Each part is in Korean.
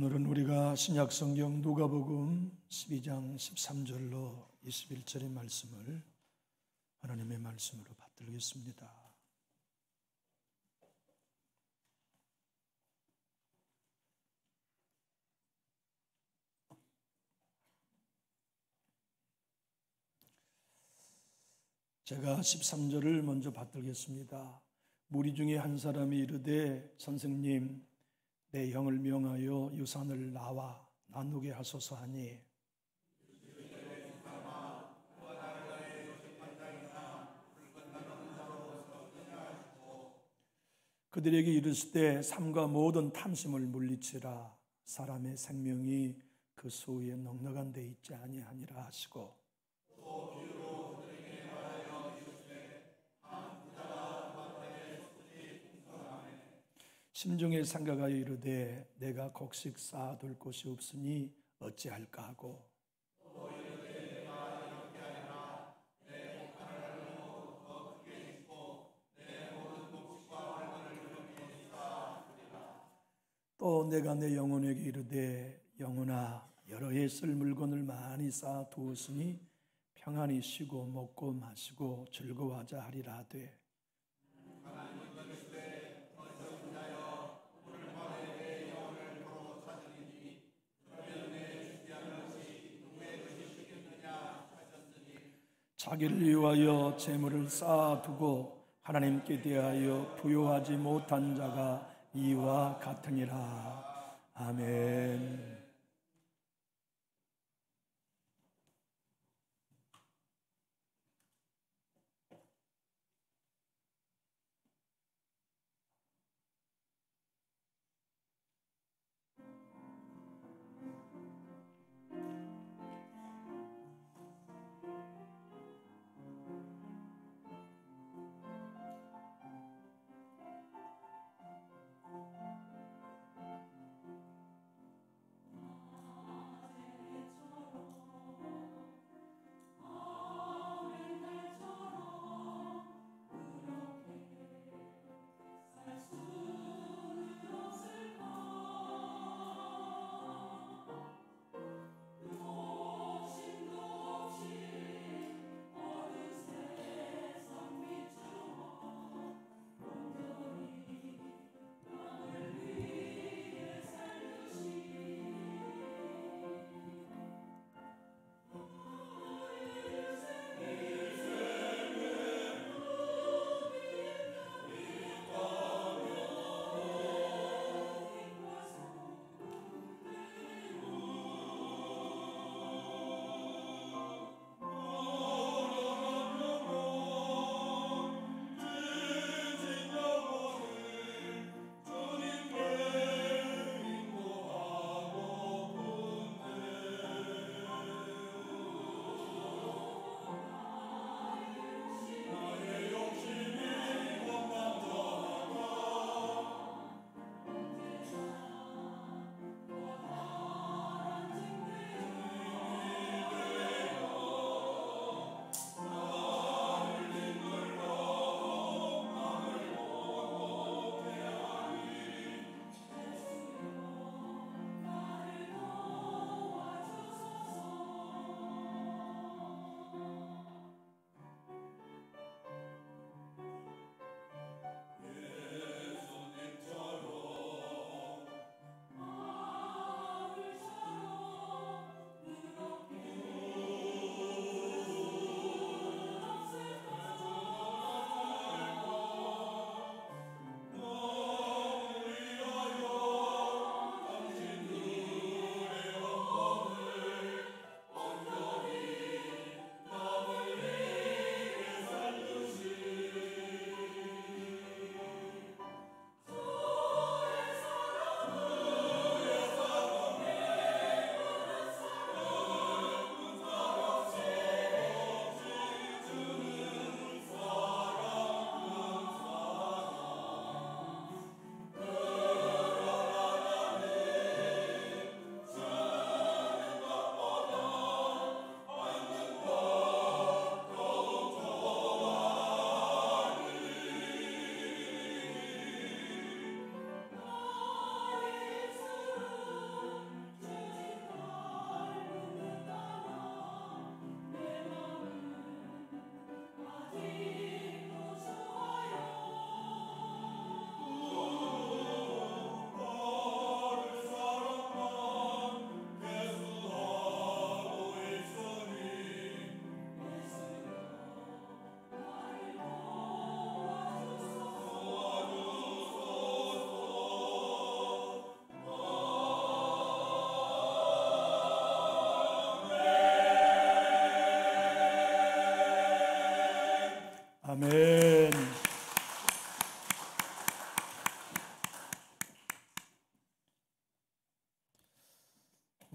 오늘은 우리가 신약성경 누가복음 12장 13절로 21절의 말씀을 하나님의 말씀으로 받들겠습니다. 제가 13절을 먼저 받들겠습니다. 무리 중에 한 사람이 이르되 선생님 내 형을 명하여 유산을 나와 나누게 하소서 하니 그들에게 이르시되 삼가 모든 탐심을 물리치라. 사람의 생명이 그 수에 넉넉한 데 있지 아니하니라 하시고 심중에 생각하여 이르되 내가 곡식 쌓아둘 곳이 없으니 어찌할까 하고 또 내가 내 영혼에게 이르되 영혼아 여러 해 쓸 물건을 많이 쌓아두었으니 평안히 쉬고 먹고 마시고 즐거워하자 하리라 하되 자기를 위하여 재물을 쌓아두고 하나님께 대하여 부요하지 못한 자가 이와 같으니라. 아멘.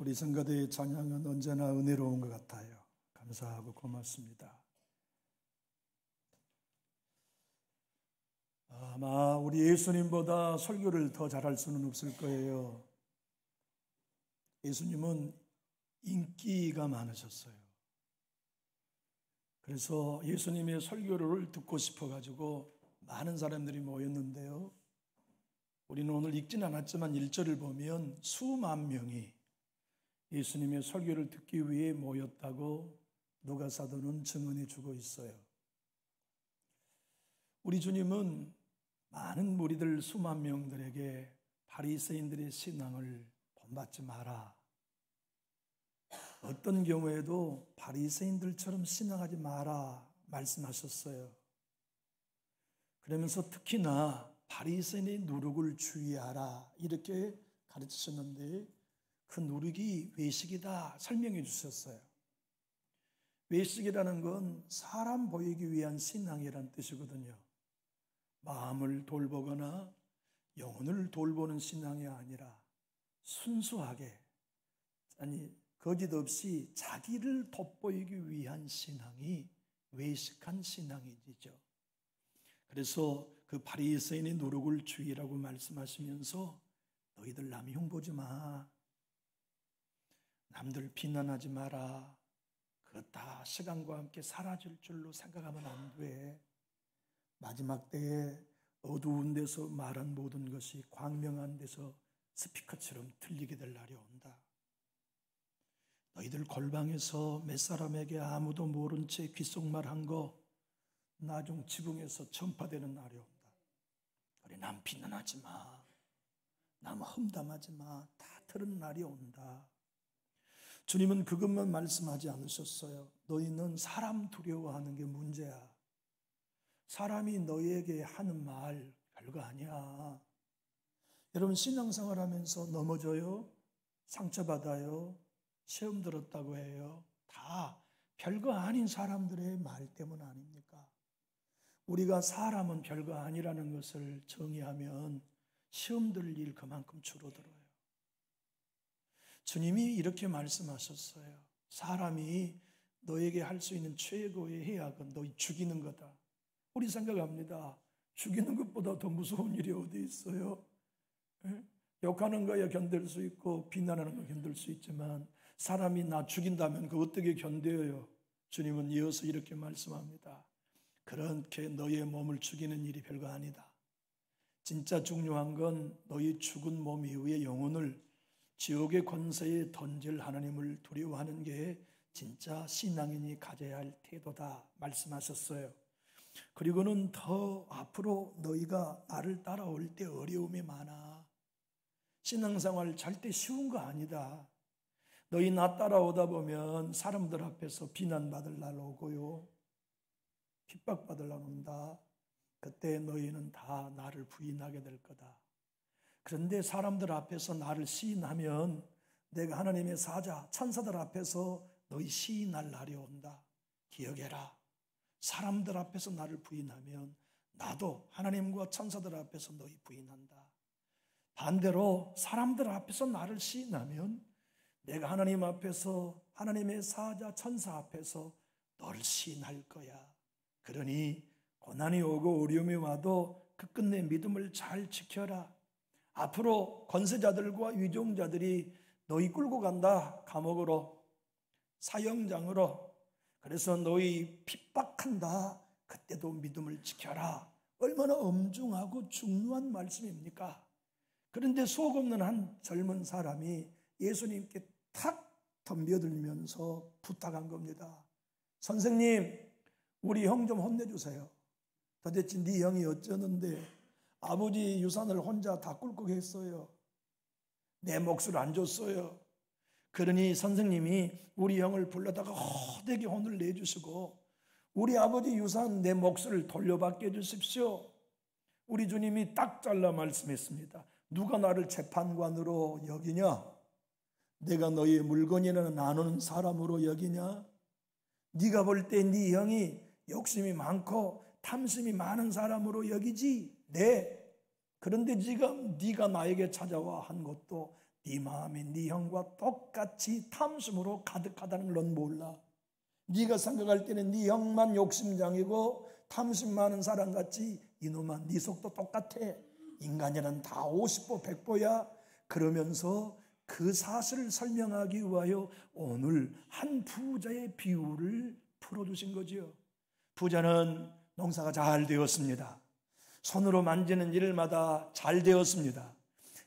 우리 성가대의 찬양은 언제나 은혜로운 것 같아요. 감사하고 고맙습니다. 아마 우리 예수님보다 설교를 더 잘할 수는 없을 거예요. 예수님은 인기가 많으셨어요. 그래서 예수님의 설교를 듣고 싶어가지고 많은 사람들이 모였는데요. 우리는 오늘 읽진 않았지만 1절을 보면 수만 명이 예수님의 설교를 듣기 위해 모였다고 누가사도는 증언해 주고 있어요. 우리 주님은 많은 무리들 수만 명들에게 바리새인들의 신앙을 본받지 마라. 어떤 경우에도 바리새인들처럼 신앙하지 마라 말씀하셨어요. 그러면서 특히나 바리새인의 누룩을 주의하라 이렇게 가르치셨는데 그 누룩이 외식이다 설명해 주셨어요. 외식이라는 건 사람 보이기 위한 신앙이란 뜻이거든요. 마음을 돌보거나 영혼을 돌보는 신앙이 아니라 순수하게 거짓 없이 자기를 돋보이기 위한 신앙이 외식한 신앙이죠. 그래서 그 바리새인의 누룩을 주의라고 말씀하시면서 너희들 남 흉보지 마. 남들 비난하지 마라. 그거 다 시간과 함께 사라질 줄로 생각하면 안 돼. 마지막 때에 어두운 데서 말한 모든 것이 광명한 데서 스피커처럼 들리게 될 날이 온다. 너희들 골방에서 몇 사람에게 아무도 모른 채 귓속말한 거 나중 지붕에서 전파되는 날이 온다. 그래, 남 비난하지 마. 남 험담하지 마. 다 들은 날이 온다. 주님은 그것만 말씀하지 않으셨어요. 너희는 사람 두려워하는 게 문제야. 사람이 너희에게 하는 말 별거 아니야. 여러분 신앙생활 하면서 넘어져요. 상처받아요. 시험 들었다고 해요. 다 별거 아닌 사람들의 말 때문 아닙니까? 우리가 사람은 별거 아니라는 것을 정의하면 시험 들 일 그만큼 줄어들어요. 주님이 이렇게 말씀하셨어요. 사람이 너에게 할 수 있는 최고의 해악은 너희 죽이는 거다. 우리 생각합니다. 죽이는 것보다 더 무서운 일이 어디 있어요? 욕하는 거야 견딜 수 있고 비난하는 거 견딜 수 있지만 사람이 나 죽인다면 그거 어떻게 견뎌요? 주님은 이어서 이렇게 말씀합니다. 그렇게 너의 몸을 죽이는 일이 별거 아니다. 진짜 중요한 건 너희 죽은 몸 이후의 영혼을 지옥의 권세에 던질 하나님을 두려워하는 게 진짜 신앙인이 가져야 할 태도다 말씀하셨어요. 그리고는 더 앞으로 너희가 나를 따라올 때 어려움이 많아. 신앙생활 절대 쉬운 거 아니다. 너희 나 따라오다 보면 사람들 앞에서 비난받을 날 오고요. 핍박받을 날 온다. 그때 너희는 다 나를 부인하게 될 거다. 그런데 사람들 앞에서 나를 시인하면 내가 하나님의 사자, 천사들 앞에서 너희 시인할 날이 온다. 기억해라. 사람들 앞에서 나를 부인하면 나도 하나님과 천사들 앞에서 너희 부인한다. 반대로 사람들 앞에서 나를 시인하면 내가 하나님 앞에서 하나님의 사자, 천사 앞에서 너를 시인할 거야. 그러니 고난이 오고 어려움이 와도 그 끝내 믿음을 잘 지켜라. 앞으로 권세자들과 위종자들이 너희 끌고 간다. 감옥으로, 사형장으로. 그래서 너희 핍박한다. 그때도 믿음을 지켜라. 얼마나 엄중하고 중요한 말씀입니까? 그런데 속 없는 한 젊은 사람이 예수님께 탁 덤벼들면서 부탁한 겁니다. 선생님, 우리 형 좀 혼내주세요. 도대체 네 형이 어쩌는데 아버지 유산을 혼자 다 꿀꺽 했어요. 내 몫을 안 줬어요. 그러니 선생님이 우리 형을 불러다가 호되게 혼을 내주시고 우리 아버지 유산 내 몫을 돌려받게 해주십시오. 우리 주님이 딱 잘라 말씀했습니다. 누가 나를 재판관으로 여기냐? 내가 너희의 물건이나 나누는 사람으로 여기냐? 네가 볼 때 네 형이 욕심이 많고 탐심이 많은 사람으로 여기지. 네. 그런데 네가 나에게 찾아와 한 것도 네 마음이 네 형과 똑같이 탐심으로 가득하다는 걸 넌 몰라. 네가 생각할 때는 네 형만 욕심장이고 탐심 많은 사람같이 이놈아 네 속도 똑같아. 인간이란 다 50보 100보야. 그러면서 그 사실을 설명하기 위하여 오늘 한 부자의 비유를 풀어주신 거지요. 부자는 농사가 잘 되었습니다. 손으로 만지는 일마다 잘 되었습니다.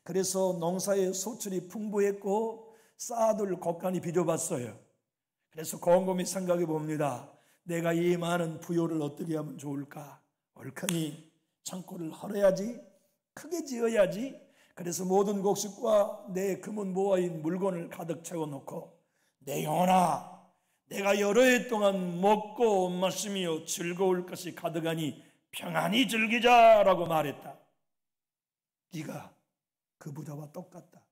그래서 농사의 소출이 풍부했고 쌓아둘 곳간이 비좁았어요. 그래서 곰곰이 생각해 봅니다. 내가 이 많은 부요를 어떻게 하면 좋을까? 옳거니 창고를 헐어야지, 크게 지어야지. 그래서 모든 곡식과 내 금은 모아인 물건을 가득 채워놓고 내 영혼아, 내가 여러 해 동안 먹고 마시며 즐거울 것이 가득하니 평안히 즐기자라고 말했다. 네가 그 부자와 똑같다.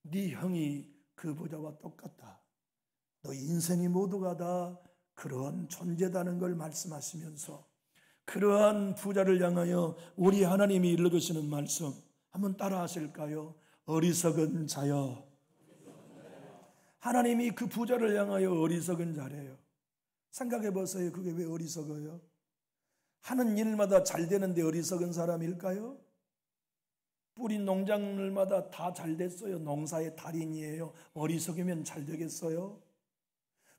네 형이 그 부자와 똑같다. 너 인생이 모두가 다 그러한 존재다는 걸 말씀하시면서 그러한 부자를 향하여 우리 하나님이 일러주시는 말씀 한번 따라 하실까요? 어리석은 자여. 하나님이 그 부자를 향하여 어리석은 자래요. 생각해 보세요. 그게 왜 어리석어요? 하는 일마다 잘 되는데 어리석은 사람일까요? 뿌린 농작물마다 다 잘 됐어요. 농사의 달인이에요. 어리석으면 잘 되겠어요?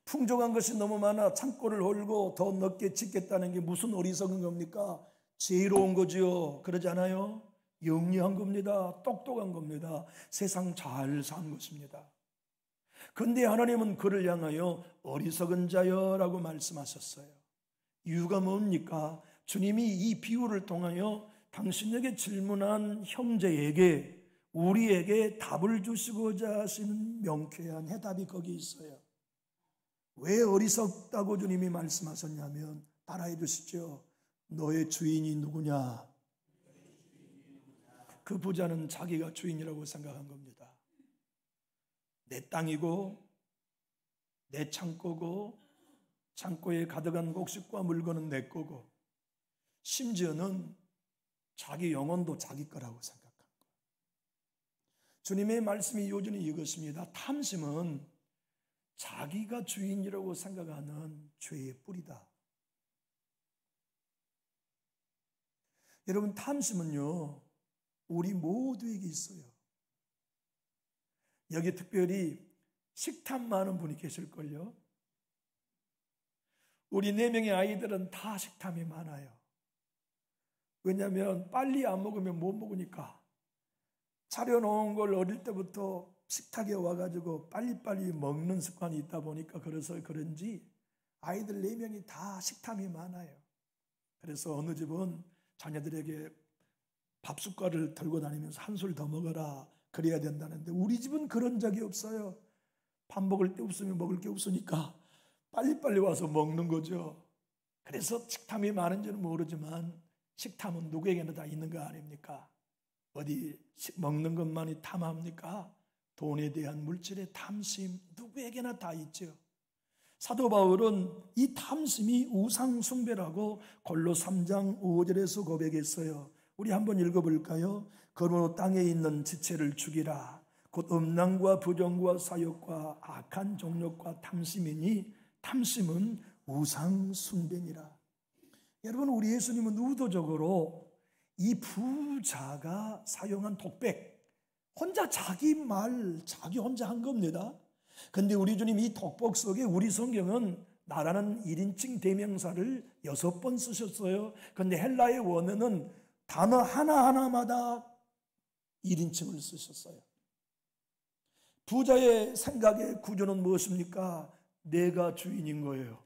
풍족한 것이 너무 많아 창고를 홀고 더 넓게 짓겠다는 게 무슨 어리석은 겁니까? 지혜로운 거지요. 그러지 않아요? 영리한 겁니다. 똑똑한 겁니다. 세상 잘 산 것입니다. 그런데 하나님은 그를 향하여 어리석은 자여라고 말씀하셨어요. 이유가 뭡니까? 주님이 이 비유를 통하여 당신에게 질문한 형제에게 우리에게 답을 주시고자 하시는 명쾌한 해답이 거기 있어요. 왜 어리석다고 주님이 말씀하셨냐면 따라해 주시죠. 너의 주인이 누구냐? 그 부자는 자기가 주인이라고 생각한 겁니다. 내 땅이고 내 창고고 창고에 가득한 곡식과 물건은 내 거고 심지어는 자기 영혼도 자기 거라고 생각한 거예요. 주님의 말씀이 요즘에 이것입니다. 탐심은 자기가 주인이라고 생각하는 죄의 뿌리다. 여러분 탐심은요 우리 모두에게 있어요. 여기 특별히 식탐 많은 분이 계실걸요. 우리 4명의 아이들은 다 식탐이 많아요. 왜냐하면 빨리 안 먹으면 못 먹으니까 차려놓은 걸 어릴 때부터 식탁에 와가지고 빨리빨리 먹는 습관이 있다 보니까 그래서 그런지 아이들 4명이 다 식탐이 많아요. 그래서 어느 집은 자녀들에게 밥숟갈을 들고 다니면서 한 술 더 먹어라 그래야 된다는데 우리 집은 그런 적이 없어요. 밥 먹을 때 없으면 먹을 게 없으니까 빨리빨리 와서 먹는 거죠. 그래서 식탐이 많은지는 모르지만 식탐은 누구에게나 다 있는 거 아닙니까? 어디 먹는 것만이 탐합니까? 돈에 대한 물질의 탐심 누구에게나 다 있죠. 사도 바울은 이 탐심이 우상 숭배라고 골로 3장 5절에서 고백했어요. 우리 한번 읽어볼까요? 그러므로 땅에 있는 지체를 죽이라. 곧 음란과 부정과 사욕과 악한 정욕과 탐심이니 탐심은 우상 숭배니라. 여러분 우리 예수님은 의도적으로 이 부자가 사용한 독백 혼자 자기 혼자 한 겁니다. 근데 우리 주님 이 독복 속에 우리 성경은 나라는 1인칭 대명사를 6번 쓰셨어요. 근데 헬라의 원어는 단어 하나하나마다 1인칭을 쓰셨어요. 부자의 생각의 구조는 무엇입니까? 내가 주인인 거예요.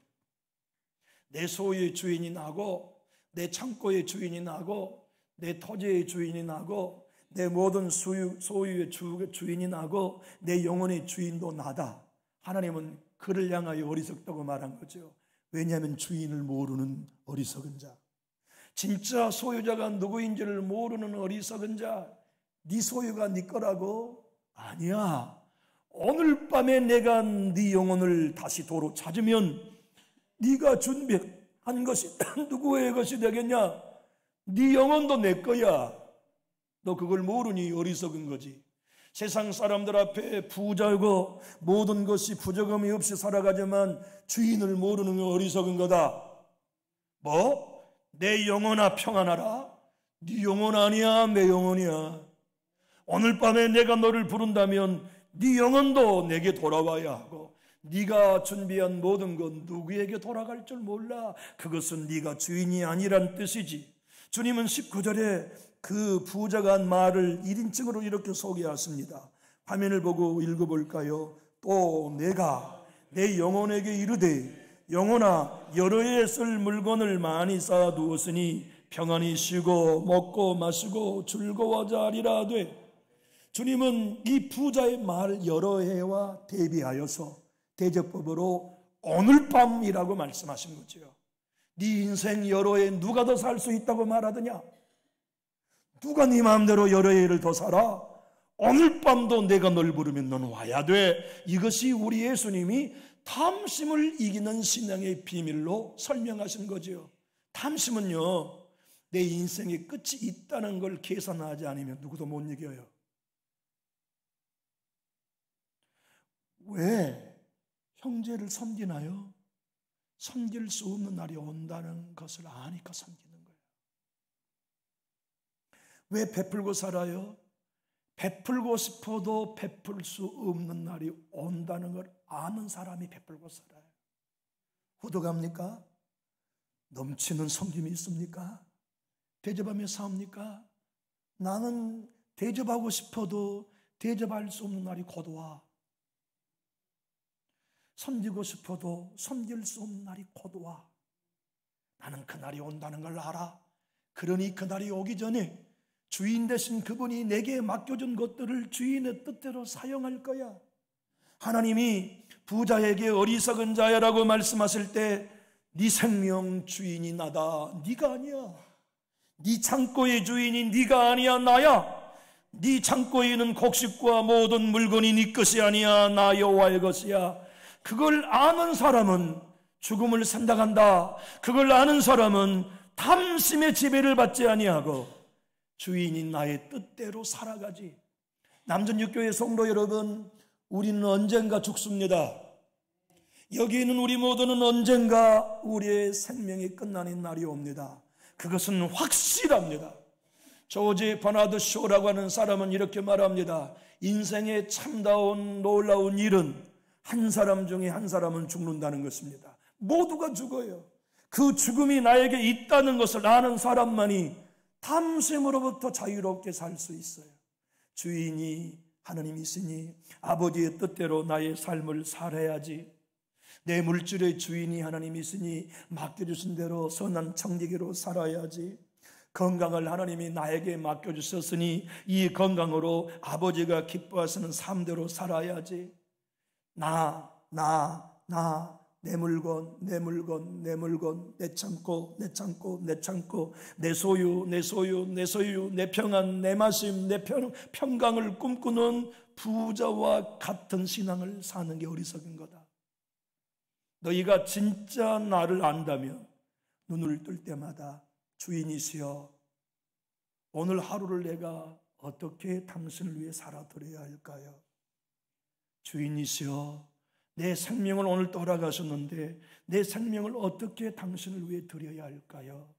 내 소유의 주인이 나고 내 창고의 주인이 나고 내 토지의 주인이 나고 내 모든 소유의 주인이 나고 내 영혼의 주인도 나다. 하나님은 그를 향하여 어리석다고 말한 거죠. 왜냐하면 주인을 모르는 어리석은 자. 진짜 소유자가 누구인지를 모르는 어리석은 자. 네 소유가 네 거라고? 아니야. 오늘 밤에 내가 네 영혼을 다시 도로 찾으면 네가 준비한 것이 누구의 것이 되겠냐? 네 영혼도 내 거야. 너 그걸 모르니 어리석은 거지. 세상 사람들 앞에 부자고 모든 것이 부족함이 없이 살아가지만 주인을 모르는 건 어리석은 거다. 뭐? 내 영혼아 평안하라? 네 영혼 아니야, 내 영혼이야. 오늘 밤에 내가 너를 부른다면 네 영혼도 내게 돌아와야 하고, 네가 준비한 모든 건 누구에게 돌아갈 줄 몰라. 그것은 네가 주인이 아니란 뜻이지. 주님은 19절에 그 부자가 한 말을 1인칭으로 이렇게 소개하십니다. 화면을 보고 읽어볼까요? 또 내가 내 영혼에게 이르되 영혼아 여러 해 쓸 물건을 많이 쌓아두었으니 평안히 쉬고 먹고 마시고 즐거워하자 하리라 하되, 주님은 이 부자의 말 여러 해와 대비하여서 대접법으로 오늘 밤이라고 말씀하신 거죠. 네 인생 여러 해 누가 더 살 수 있다고 말하더냐? 누가 네 마음대로 여러 해를 더 살아? 오늘 밤도 내가 널 부르면 넌 와야 돼. 이것이 우리 예수님이 탐심을 이기는 신앙의 비밀로 설명하신 거죠. 탐심은요, 내 인생의 끝이 있다는 걸 계산하지 않으면 누구도 못 이겨요. 왜 형제를 섬기나요? 섬길 수 없는 날이 온다는 것을 아니까 섬기는 거예요. 왜 베풀고 살아요? 베풀고 싶어도 베풀 수 없는 날이 온다는 걸 아는 사람이 베풀고 살아요. 후덕합니까? 넘치는 섬김이 있습니까? 대접하며 사옵니까? 나는 대접하고 싶어도 대접할 수 없는 날이 곧 와. 섬기고 싶어도 섬길 수 없는 날이 곧 와. 나는 그 날이 온다는 걸 알아. 그러니 그 날이 오기 전에 주인 대신 그분이 내게 맡겨준 것들을 주인의 뜻대로 사용할 거야. 하나님이 부자에게 어리석은 자야라고 말씀하실 때 네 생명 주인이 나다. 네가 아니야. 네 창고의 주인이 네가 아니야, 나야. 네 창고에 있는 곡식과 모든 물건이 네 것이 아니야, 나 여호와의 것이야. 그걸 아는 사람은 죽음을 선택한다. 그걸 아는 사람은 탐심의 지배를 받지 아니하고 주인인 나의 뜻대로 살아가지. 남전육교의 성도 여러분, 우리는 언젠가 죽습니다. 여기 있는 우리 모두는 언젠가 우리의 생명이 끝나는 날이 옵니다. 그것은 확실합니다. 조지 버나드 쇼라고 하는 사람은 이렇게 말합니다. 인생의 참다운 놀라운 일은 한 사람 중에 한 사람은 죽는다는 것입니다. 모두가 죽어요. 그 죽음이 나에게 있다는 것을 아는 사람만이 탐심으로부터 자유롭게 살 수 있어요. 주인이 하나님이시니 아버지의 뜻대로 나의 삶을 살아야지. 내 물질의 주인이 하나님이시니 맡겨주신 대로 선한 청지기로 살아야지. 건강을 하나님이 나에게 맡겨주셨으니 이 건강으로 아버지가 기뻐하시는 삶대로 살아야지. 내 물건, 내 창고, 내 소유, 내 평안, 내 마심, 내 평강을 꿈꾸는 부자와 같은 신앙을 사는 게 어리석은 거다. 너희가 진짜 나를 안다면 눈을 뜰 때마다 주인이시여, 오늘 하루를 내가 어떻게 당신을 위해 살아드려야 할까요? 주인이시여, 내 생명을 오늘 돌아가셨는데 내 생명을 어떻게 당신을 위해 드려야 할까요?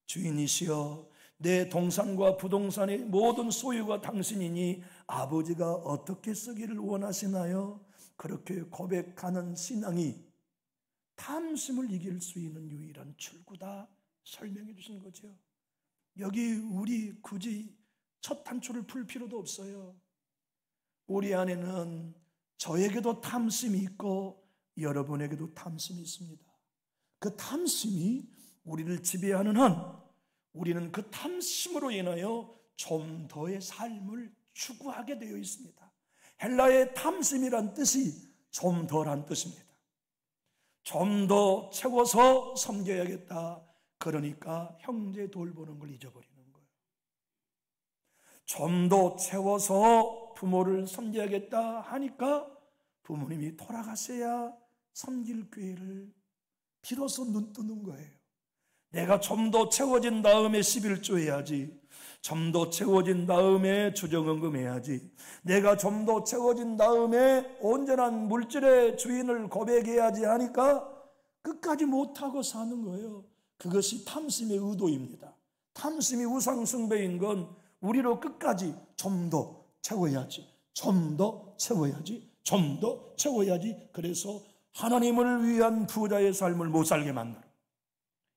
주인이시여, 내 동산과 부동산의 모든 소유가 당신이니 아버지가 어떻게 쓰기를 원하시나요? 그렇게 고백하는 신앙이 탐심을 이길 수 있는 유일한 출구다 설명해 주신 거죠. 여기 우리 굳이 첫 단추를 풀 필요도 없어요. 우리 안에는 저에게도 탐심이 있고 여러분에게도 탐심이 있습니다. 그 탐심이 우리를 지배하는 한 우리는 그 탐심으로 인하여 좀 더의 삶을 추구하게 되어 있습니다. 헬라의 탐심이란 뜻이 좀 덜한 뜻입니다. 좀 더 채워서 섬겨야겠다. 그러니까 형제 돌보는 걸 잊어버리는 거예요. 좀 더 채워서 부모를 섬겨야겠다 하니까 부모님이 돌아가셔야 섬길 기회를 비로소 눈 뜨는 거예요. 내가 좀 더 채워진 다음에 11조 해야지. 좀 더 채워진 다음에 주정헌금 해야지. 내가 좀 더 채워진 다음에 온전한 물질의 주인을 고백해야지 하니까 끝까지 못하고 사는 거예요. 그것이 탐심의 의도입니다. 탐심이 우상숭배인 건 우리로 끝까지 좀 더 채워야지, 좀 더 채워야지, 좀 더 채워야지. 그래서 하나님을 위한 부자의 삶을 못 살게 만들어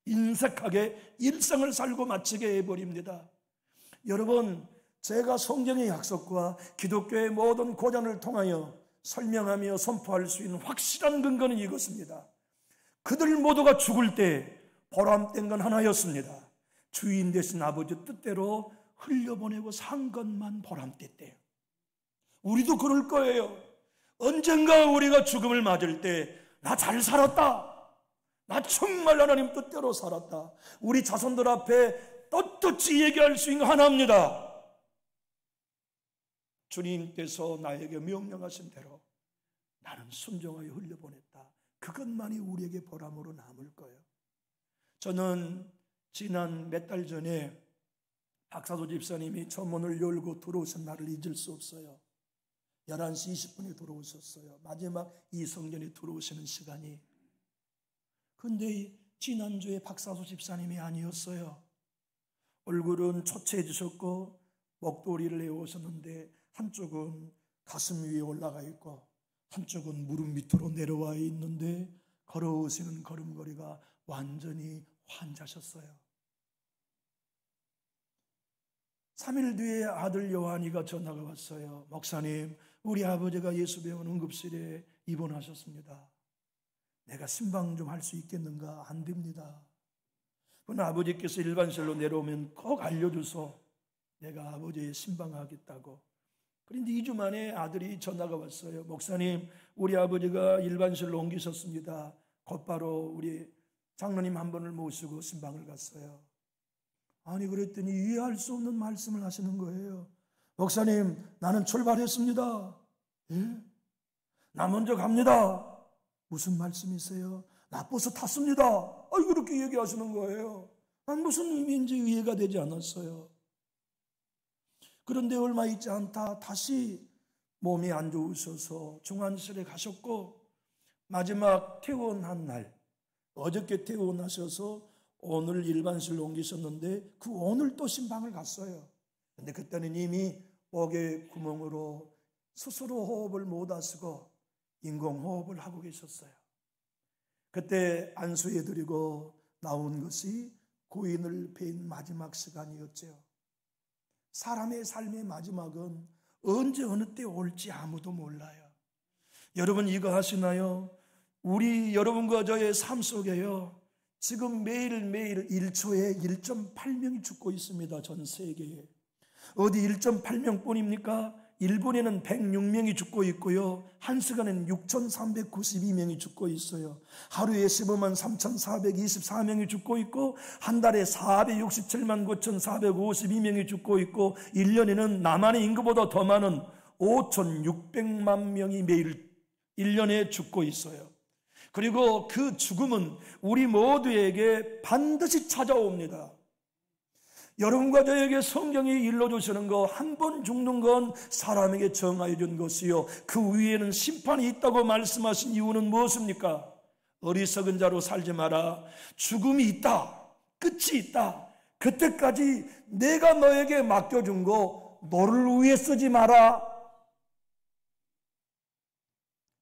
인색하게 일생을 살고 마치게 해버립니다. 여러분, 제가 성경의 약속과 기독교의 모든 고전을 통하여 설명하며 선포할 수 있는 확실한 근거는 이것입니다. 그들 모두가 죽을 때 보람된 건 하나였습니다. 주인 되신 아버지 뜻대로 흘려보내고 산 것만 보람됐대요. 우리도 그럴 거예요. 언젠가 우리가 죽음을 맞을 때 나 잘 살았다, 나 정말 하나님 뜻대로 살았다, 우리 자손들 앞에 떳떳이 얘기할 수 있는 하나입니다. 주님께서 나에게 명령하신 대로 나는 순종하여 흘려보냈다. 그것만이 우리에게 보람으로 남을 거예요. 저는 지난 몇 달 전에 박사도 집사님이 천문을 열고 들어오신 날을 잊을 수 없어요. 11시 20분에 들어오셨어요. 마지막 이 성전에 들어오시는 시간이. 근데 지난주에 박사도 집사님이 아니었어요. 얼굴은 초췌해지셨고 목도리를 내오셨는데 한쪽은 가슴 위에 올라가 있고 한쪽은 무릎 밑으로 내려와 있는데 걸어오시는 걸음걸이가 완전히 환자셨어요. 3일 뒤에 아들 요한이가 전화가 왔어요. 목사님, 우리 아버지가 예수병원 응급실에 입원하셨습니다. 내가 신방 좀 할 수 있겠는가? 안 됩니다. 그러나 아버지께서 일반실로 내려오면 꼭 알려줘서 내가 아버지의 신방하겠다고. 그런데 2주 만에 아들이 전화가 왔어요. 목사님, 우리 아버지가 일반실로 옮기셨습니다. 곧바로 우리 장로님 한 분을 모시고 신방을 갔어요. 아니, 그랬더니 이해할 수 없는 말씀을 하시는 거예요. 목사님, 나는 출발했습니다. 예? 나 먼저 갑니다. 무슨 말씀이세요? 나 버스 탔습니다. 그렇게 얘기하시는 거예요. 난 무슨 의미인지 이해가 되지 않았어요. 그런데 얼마 있지 않다 다시 몸이 안 좋으셔서 중환실에 가셨고, 마지막 퇴원한 날, 어저께 퇴원하셔서 오늘 일반실로 옮기셨는데 그 오늘 또 신방을 갔어요. 근데 그때는 이미 목의 구멍으로 스스로 호흡을 못 하시고 인공호흡을 하고 계셨어요. 그때 안수해드리고 나온 것이 고인을 뵌 마지막 시간이었죠. 사람의 삶의 마지막은 언제 어느 때 올지 아무도 몰라요. 여러분 이거 하시나요? 우리 여러분과 저의 삶 속에요, 지금 매일매일 1초에 1.8명이 죽고 있습니다. 전 세계에. 어디 1.8명 뿐입니까? 일본에는 106명이 죽고 있고요. 1시간에는 6,392명이 죽고 있어요. 하루에 15만 3,424명이 죽고 있고, 한 달에 467만 9,452명이 죽고 있고, 1년에는 남한의 인구보다 더 많은 5,600만 명이 매일 1년에 죽고 있어요. 그리고 그 죽음은 우리 모두에게 반드시 찾아옵니다. 여러분과 저에게 성경이 일러주시는 거, 한 번 죽는 건 사람에게 정하여 준 것이요, 그 위에는 심판이 있다고 말씀하신 이유는 무엇입니까? 어리석은 자로 살지 마라. 죽음이 있다, 끝이 있다. 그때까지 내가 너에게 맡겨준 거 너를 위해 쓰지 마라.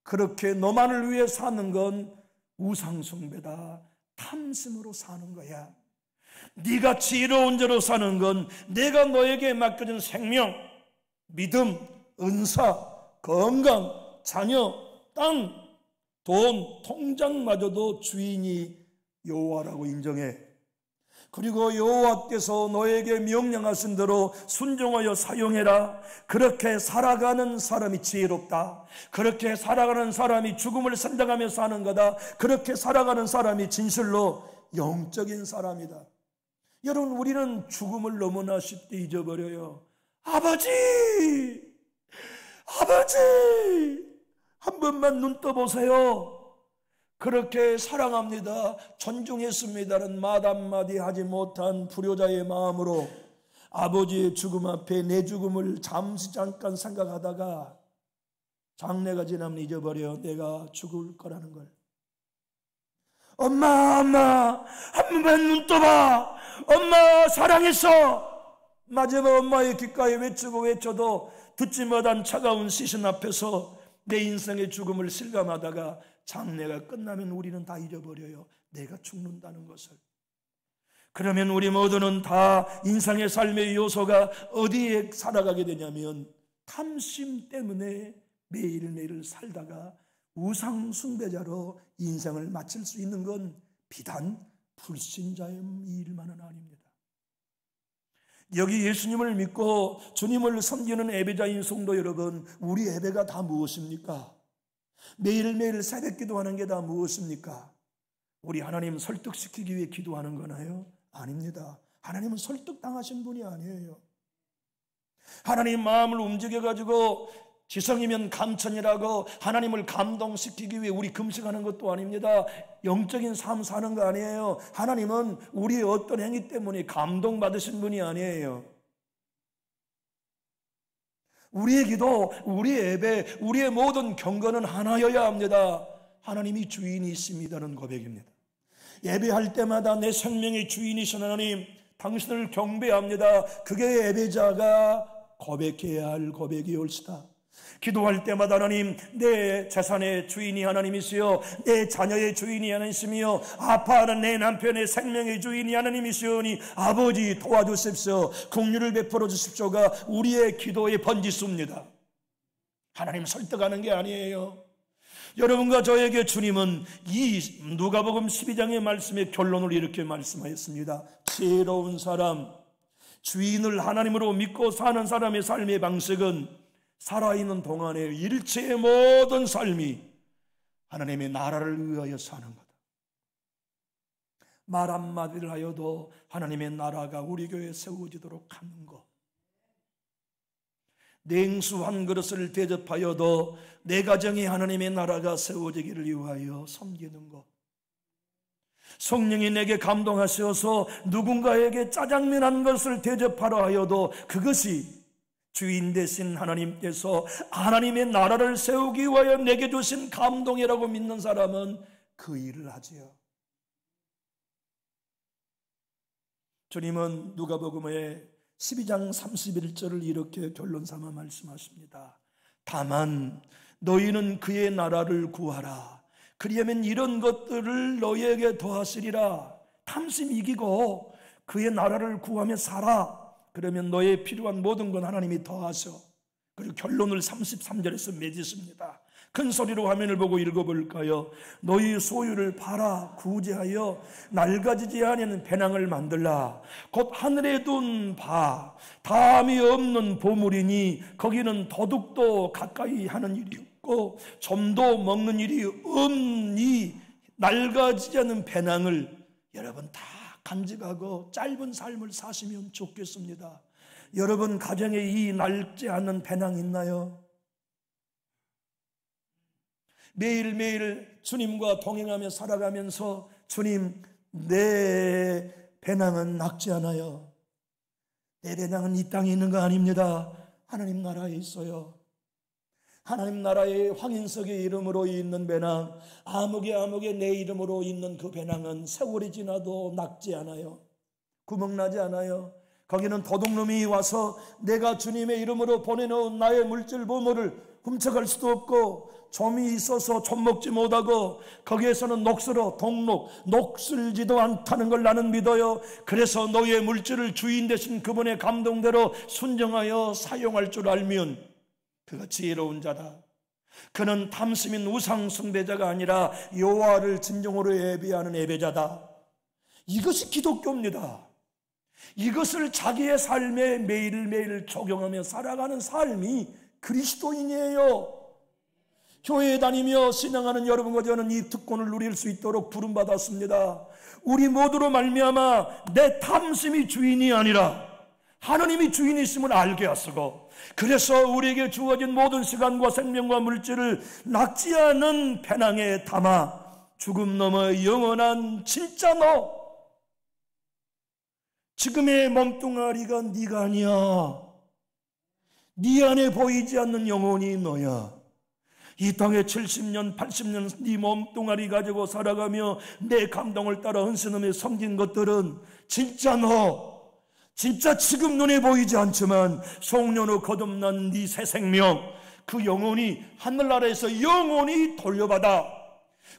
그렇게 너만을 위해 사는 건 우상숭배다, 탐심으로 사는 거야. 네가 지혜로운 자로 사는 건 내가 너에게 맡겨준 생명, 믿음, 은사, 건강, 자녀, 땅, 돈, 통장마저도 주인이 여호와라고 인정해. 그리고 여호와께서 너에게 명령하신 대로 순종하여 사용해라. 그렇게 살아가는 사람이 지혜롭다. 그렇게 살아가는 사람이 죽음을 선택하며 사는 거다. 그렇게 살아가는 사람이 진실로 영적인 사람이다. 여러분, 우리는 죽음을 너무나 쉽게 잊어버려요. 아버지, 아버지, 한 번만 눈 떠보세요. 그렇게 사랑합니다, 존중했습니다는 말 한마디 하지 못한 불효자의 마음으로 아버지의 죽음 앞에 내 죽음을 잠깐 생각하다가 장래가 지나면 잊어버려 내가 죽을 거라는 걸. 엄마 한 번만 눈 떠봐, 엄마 사랑했어. 마지막 엄마의 귓가에 외쳐도 듣지 못한 차가운 시신 앞에서 내 인생의 죽음을 실감하다가 장래가 끝나면 우리는 다 잊어버려요, 내가 죽는다는 것을. 그러면 우리 모두는 다 인생의 삶의 요소가 어디에 살아가게 되냐면 탐심 때문에 매일매일 살다가 우상 숭배자로 인생을 마칠 수 있는 건 비단 불신자의 일만은 아닙니다. 여기 예수님을 믿고 주님을 섬기는 예배자인 성도 여러분, 우리 예배가 다 무엇입니까? 매일매일 새벽 기도하는 게 다 무엇입니까? 우리 하나님 설득시키기 위해 기도하는 거나요? 아닙니다. 하나님은 설득당하신 분이 아니에요. 하나님 마음을 움직여가지고 지성이면 감천이라고 하나님을 감동시키기 위해 우리 금식하는 것도 아닙니다. 영적인 삶 사는 거 아니에요. 하나님은 우리의 어떤 행위 때문에 감동받으신 분이 아니에요. 우리의 기도, 우리의 예배, 우리의 모든 경건은 하나여야 합니다. 하나님이 주인이십니다는 고백입니다. 예배할 때마다 내 생명의 주인이신 하나님, 당신을 경배합니다. 그게 예배자가 고백해야 할 고백이 옳시다. 기도할 때마다 하나님, 내 재산의 주인이 하나님이시여, 내 자녀의 주인이 하나님이시며, 아파하는 내 남편의 생명의 주인이 하나님이시오니 아버지 도와주십시오, 긍휼을 베풀어 주십시오가 우리의 기도의 번지수입니다. 하나님 설득하는 게 아니에요. 여러분과 저에게 주님은 이 누가복음 12장의 말씀의 결론을 이렇게 말씀하였습니다. 지혜로운 사람, 주인을 하나님으로 믿고 사는 사람의 삶의 방식은 살아있는 동안에 일체의 모든 삶이 하나님의 나라를 위하여 사는 거다. 말 한마디를 하여도 하나님의 나라가 우리 교회에 세워지도록 하는 것. 냉수 한 그릇을 대접하여도 내 가정에 하나님의 나라가 세워지기를 위하여 섬기는 것. 성령이 내게 감동하셔서 누군가에게 짜장면 한 것을 대접하려 하여도 그것이 주인 되신 하나님께서 하나님의 나라를 세우기 위하여 내게 주신 감동이라고 믿는 사람은 그 일을 하지요. 주님은 누가복음의 12장 31절을 이렇게 결론 삼아 말씀하십니다. 다만 너희는 그의 나라를 구하라. 그리하면 이런 것들을 너희에게 더하시리라. 탐심 이기고 그의 나라를 구하며 살아. 그러면 너의 필요한 모든 건 하나님이 더하셔. 그리고 결론을 33절에서 맺으십니다. 큰 소리로 화면을 보고 읽어볼까요? 너희 소유를 팔아 구제하여 낡아지지 않는 배낭을 만들라. 곧 하늘에 둔 바 다함이 없는 보물이니 거기는 도둑도 가까이 하는 일이 없고 점도 먹는 일이 없니 낡아지지 않는 배낭을 여러분 다 간직하고 짧은 삶을 사시면 좋겠습니다. 여러분 가정에 이 낡지 않는 배낭 있나요? 매일매일 주님과 동행하며 살아가면서 주님, 내 배낭은 낡지 않아요. 내 배낭은 이 땅에 있는 거 아닙니다. 하나님 나라에 있어요. 하나님 나라의 황인석의 이름으로 있는 배낭, 아무개 내 이름으로 있는 그 배낭은 세월이 지나도 낡지 않아요. 구멍나지 않아요. 거기는 도둑놈이 와서 내가 주님의 이름으로 보내놓은 나의 물질 보물을 훔쳐갈 수도 없고 점이 있어서 점 먹지 못하고 거기에서는 녹슬어 녹슬지도 않다는 걸 나는 믿어요. 그래서 너의 물질을 주인 되신 그분의 감동대로 순정하여 사용할 줄 알면 그가 지혜로운 자다. 그는 탐심인 우상 숭배자가 아니라 여호와를 진정으로 예배하는 예배자다. 이것이 기독교입니다. 이것을 자기의 삶에 매일매일 적용하며 살아가는 삶이 그리스도인이에요. 교회에 다니며 신앙하는 여러분과 저는 이 특권을 누릴 수 있도록 부름받았습니다. 우리 모두로 말미암아 내 탐심이 주인이 아니라 하나님이 주인이심을 알게 하시고, 그래서 우리에게 주어진 모든 시간과 생명과 물질을 낡지 않은 배낭에 담아 죽음 넘어 영원한 진짜 너, 지금의 몸뚱아리가 네가 아니야. 네 안에 보이지 않는 영혼이 너야. 이 땅에 70년 80년 네 몸뚱아리 가지고 살아가며 내 감동을 따라 헌신하며 섬긴 것들은 진짜 너, 진짜 지금 눈에 보이지 않지만 송년후 거듭난 네 새 생명, 그 영혼이 하늘나라에서 영원히 돌려받아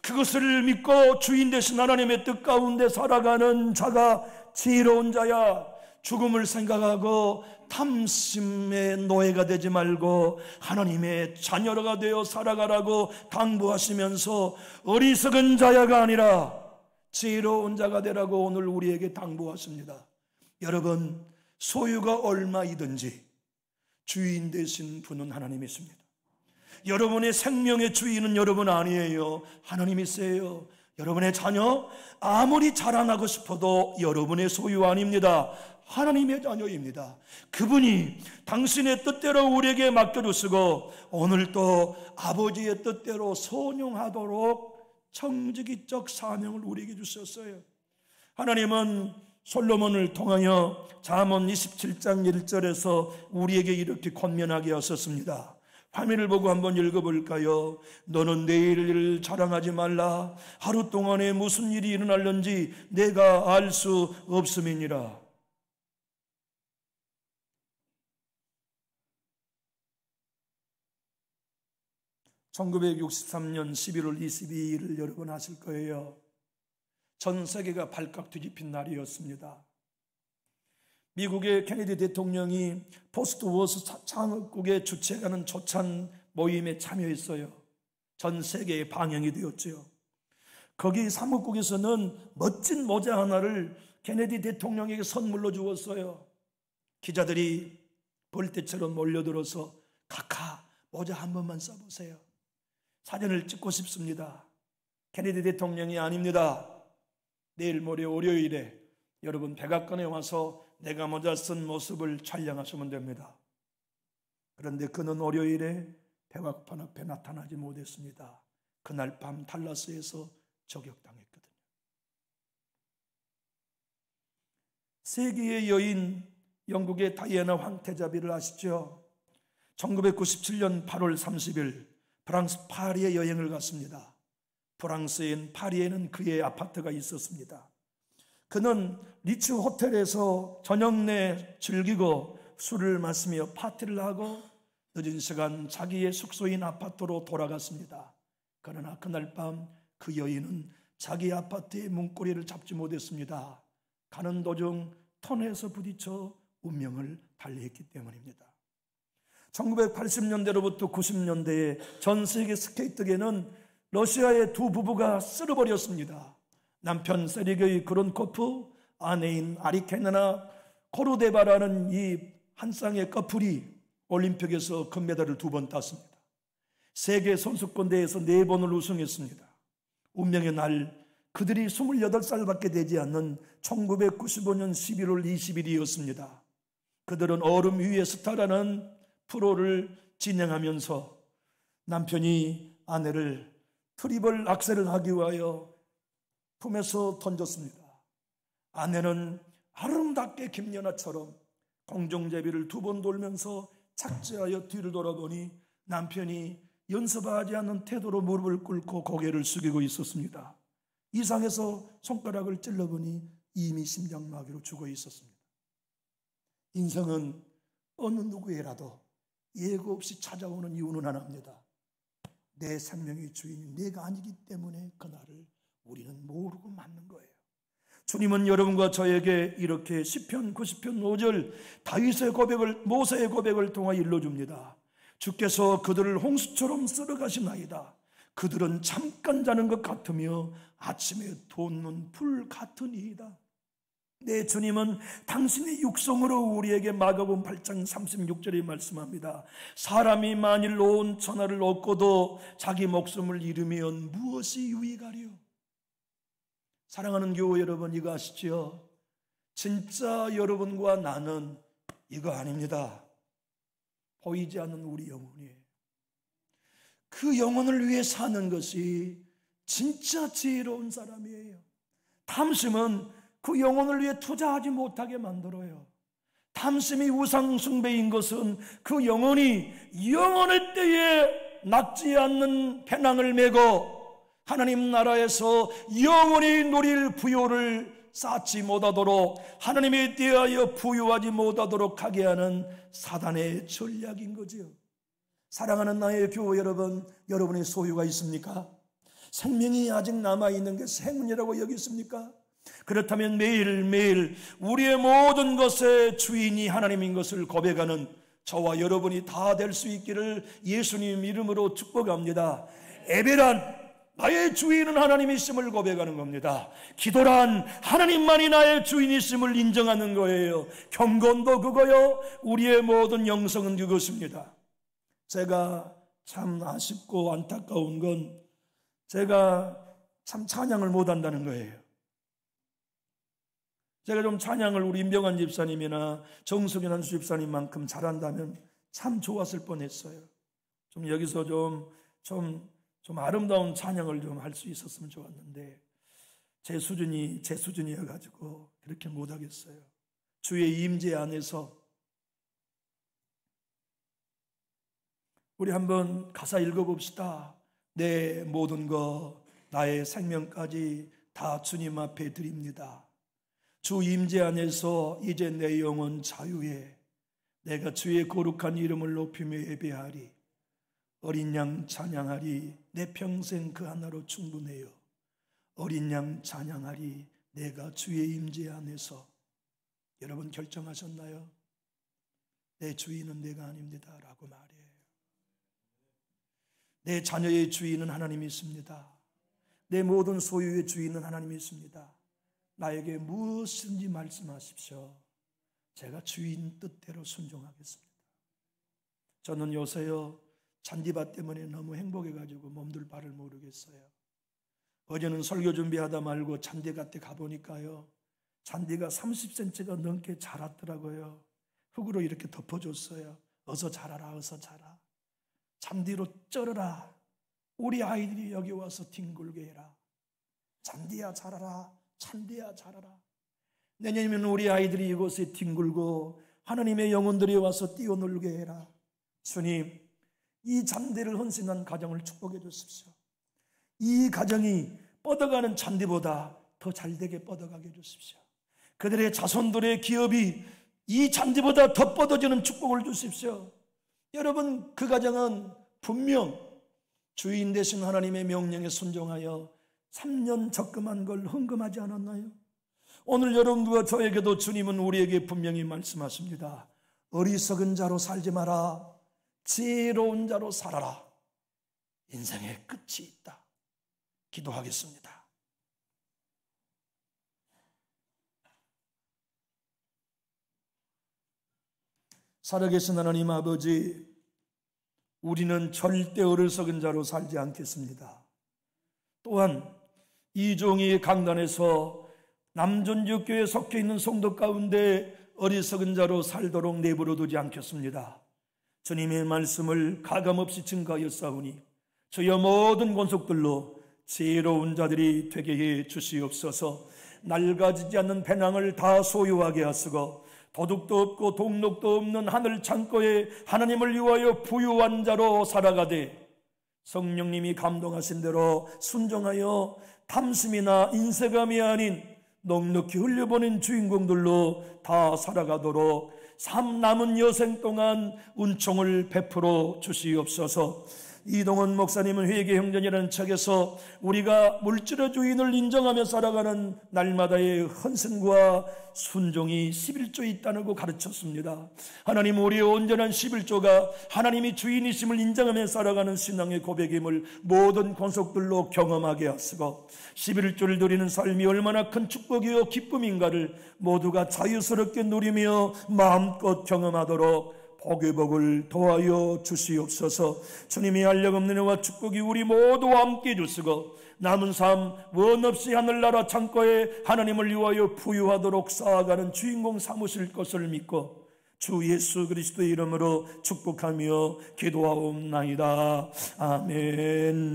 그것을 믿고 주인 되신 하나님의 뜻 가운데 살아가는 자가 지혜로운 자야. 죽음을 생각하고 탐심의 노예가 되지 말고 하나님의 자녀가 되어 살아가라고 당부하시면서 어리석은 자야가 아니라 지혜로운 자가 되라고 오늘 우리에게 당부하십니다. 여러분, 소유가 얼마이든지 주인 되신 분은 하나님이십니다. 여러분의 생명의 주인은 여러분 아니에요. 하나님이세요. 여러분의 자녀 아무리 자랑하고 싶어도 여러분의 소유 아닙니다. 하나님의 자녀입니다. 그분이 당신의 뜻대로 우리에게 맡겨주시고 오늘도 아버지의 뜻대로 순종하도록 청지기적 사명을 우리에게 주셨어요. 하나님은 솔로몬을 통하여 잠언 27장 1절에서 우리에게 이렇게 권면하게 하셨습니다. 화면을 보고 한번 읽어볼까요? 너는 내일 일을 자랑하지 말라. 하루 동안에 무슨 일이 일어날는지 내가 알 수 없음이니라. (1963년 11월 22일을 여러분 아실 거예요. 전 세계가 발칵 뒤집힌 날이었습니다. 미국의 케네디 대통령이 포스트 워스 창업국의 주최하는 초청 모임에 참여했어요. 전 세계에 방영이 되었죠. 거기 사무국에서는 멋진 모자 하나를 케네디 대통령에게 선물로 주었어요. 기자들이 벌떼처럼 몰려들어서 카카 모자 한 번만 써보세요. 사진을 찍고 싶습니다. 케네디 대통령이 아닙니다. 내일 모레 월요일에 여러분 백악관에 와서 내가 모자 쓴 모습을 촬영하시면 됩니다. 그런데 그는 월요일에 백악관 앞에 나타나지 못했습니다. 그날 밤 달라스에서 저격당했거든요. 세계의 여인 영국의 다이애나 황태자비를 아시죠? 1997년 8월 30일 프랑스 파리에 여행을 갔습니다. 프랑스인 파리에는 그의 아파트가 있었습니다. 그는 리츠 호텔에서 저녁 내 즐기고 술을 마시며 파티를 하고 늦은 시간 자기의 숙소인 아파트로 돌아갔습니다. 그러나 그날 밤 그 여인은 자기 아파트의 문고리를 잡지 못했습니다. 가는 도중 터널에서 부딪혀 운명을 달리했기 때문입니다. 1980년대로부터 90년대에 전 세계 스케이트계는 러시아의 두 부부가 쓸어버렸습니다. 남편 세르게이 그론코프, 아내인 아리케나나 코르데바라는 이 한 쌍의 커플이 올림픽에서 금메달을 2번 땄습니다. 세계 선수권대회에서 4번을 우승했습니다. 운명의 날 그들이 28살밖에 되지 않는 1995년 11월 20일이었습니다. 그들은 얼음 위의 스타라는 프로를 진행하면서 남편이 아내를 트리플 악셀을 하기 위하여 품에서 던졌습니다. 아내는 아름답게 김연아처럼 공중제비를 2번 돌면서 착지하여 뒤를 돌아보니 남편이 연습하지 않는 태도로 무릎을 꿇고 고개를 숙이고 있었습니다. 이상해서 손가락을 찔러보니 이미 심장마비로 죽어 있었습니다. 인생은 어느 누구에라도 예고 없이 찾아오는 이유는 하나입니다. 내 생명의 주인이 내가 아니기 때문에 그날을 우리는 모르고 맞는 거예요. 주님은 여러분과 저에게 이렇게 시편 90편 5절 다윗의 고백을, 모세의 고백을 통하여 일러줍니다. 주께서 그들을 홍수처럼 쓸어가시나이다. 그들은 잠깐 자는 것 같으며 아침에 돋는 불 같으니이다. 내 주님은 당신의 육성으로 우리에게 마가복음 8장 36절에 말씀합니다. 사람이 만일 온 천하를 얻고도 자기 목숨을 잃으면 무엇이 유익하리요? 사랑하는 교회 여러분, 이거 아시죠? 진짜 여러분과 나는 이거 아닙니다. 보이지 않는 우리 영혼이에요. 그 영혼을 위해 사는 것이 진짜 지혜로운 사람이에요. 탐심은 그 영혼을 위해 투자하지 못하게 만들어요. 탐심이 우상 숭배인 것은 그 영혼이 영원의 때에 낫지 않는 배낭을 메고 하나님 나라에서 영원히 누릴 부요를 쌓지 못하도록, 하나님에 대하여 부유하지 못하도록 하게 하는 사단의 전략인 거지요. 사랑하는 나의 교회 여러분, 여러분의 소유가 있습니까? 생명이 아직 남아있는 게 행운이라고 여기십니까? 그렇다면 매일매일 우리의 모든 것의 주인이 하나님인 것을 고백하는 저와 여러분이 다 될 수 있기를 예수님 이름으로 축복합니다. 예배란 나의 주인은 하나님이심을 고백하는 겁니다. 기도란 하나님만이 나의 주인이심을 인정하는 거예요. 경건도 그거요. 우리의 모든 영성은 그것입니다. 제가 참 아쉽고 안타까운 건 제가 참 찬양을 못한다는 거예요. 제가 좀 찬양을 우리 임병환 집사님이나 정석인 한수 집사님만큼 잘한다면 참 좋았을 뻔했어요. 좀 여기서 좀 아름다운 찬양을 좀 할 수 있었으면 좋았는데 제 수준이어가지고 그렇게 못하겠어요. 주의 임재 안에서 우리 한번 가사 읽어봅시다. 내 모든 것 나의 생명까지 다 주님 앞에 드립니다. 주 임재 안에서 이제 내 영혼 자유해 내가 주의 거룩한 이름을 높이며 예배하리. 어린 양 찬양하리. 내 평생 그 하나로 충분해요. 어린 양 찬양하리. 내가 주의 임재 안에서. 여러분 결정하셨나요? 내 주인은 내가 아닙니다 라고 말해요. 내 자녀의 주인은 하나님이 있습니다. 내 모든 소유의 주인은 하나님이 있습니다. 나에게 무엇인지 말씀하십시오. 제가 주인 뜻대로 순종하겠습니다. 저는 요새요 잔디밭 때문에 너무 행복해가지고 몸둘 바를 모르겠어요. 어제는 설교 준비하다 말고 잔디밭에 가보니까요 잔디가 30cm가 넘게 자랐더라고요. 흙으로 이렇게 덮어줬어요. 어서 자라라, 어서 자라. 잔디로 쩔어라. 우리 아이들이 여기 와서 뒹굴게 해라. 잔디야 자라라, 잔디야 자라라. 내년이면 우리 아이들이 이곳에 뒹굴고 하나님의 영혼들이 와서 뛰어놀게 해라. 주님, 이 잔디를 헌신한 가정을 축복해 주십시오. 이 가정이 뻗어가는 잔디보다 더 잘되게 뻗어가게 해 주십시오. 그들의 자손들의 기업이 이 잔디보다 더 뻗어지는 축복을 주십시오. 여러분, 그 가정은 분명 주인 되신 하나님의 명령에 순종하여 3년 적금한 걸 헌금하지 않았나요? 오늘 여러분과 저에게도 주님은 우리에게 분명히 말씀하십니다. 어리석은 자로 살지 마라. 지혜로운 자로 살아라. 인생의 끝이 있다. 기도하겠습니다. 살아계신 하나님 아버지, 우리는 절대 어리석은 자로 살지 않겠습니다. 또한 이종희 강단에서 남존지교회에 속해 있는 성도 가운데 어리석은 자로 살도록 내버려 두지 않겠습니다. 주님의 말씀을 가감없이 증거하였사오니 저희 모든 권속들로 지혜로운 자들이 되게 해 주시옵소서. 낡아지지 않는 배낭을 다 소유하게 하시고 도둑도 없고 동록도 없는 하늘 창고에 하나님을 위하여 부유한 자로 살아가되 성령님이 감동하신 대로 순종하여 탐심이나 인색함이 아닌 넉넉히 흘려보낸 주인공들로 다 살아가도록 삶 남은 여생 동안 은총을 베풀어 주시옵소서. 이동원 목사님은 회개 형전이라는 책에서 우리가 물질의 주인을 인정하며 살아가는 날마다의 헌신과 순종이 11조에 있다고 가르쳤습니다. 하나님, 우리의 온전한 11조가 하나님이 주인이심을 인정하며 살아가는 신앙의 고백임을 모든 권속들로 경험하게 하시고 11조를 누리는 삶이 얼마나 큰 축복이요 기쁨인가를 모두가 자유스럽게 누리며 마음껏 경험하도록 복의 복을 도하여 주시옵소서. 주님이 한량없는 은혜와 축복이 우리 모두와 함께 주시고 남은 삶 원 없이 하늘나라 창고에 하나님을 위하여 부유하도록 쌓아가는 주인공 삼으실 것을 믿고 주 예수 그리스도의 이름으로 축복하며 기도하옵나이다. 아멘.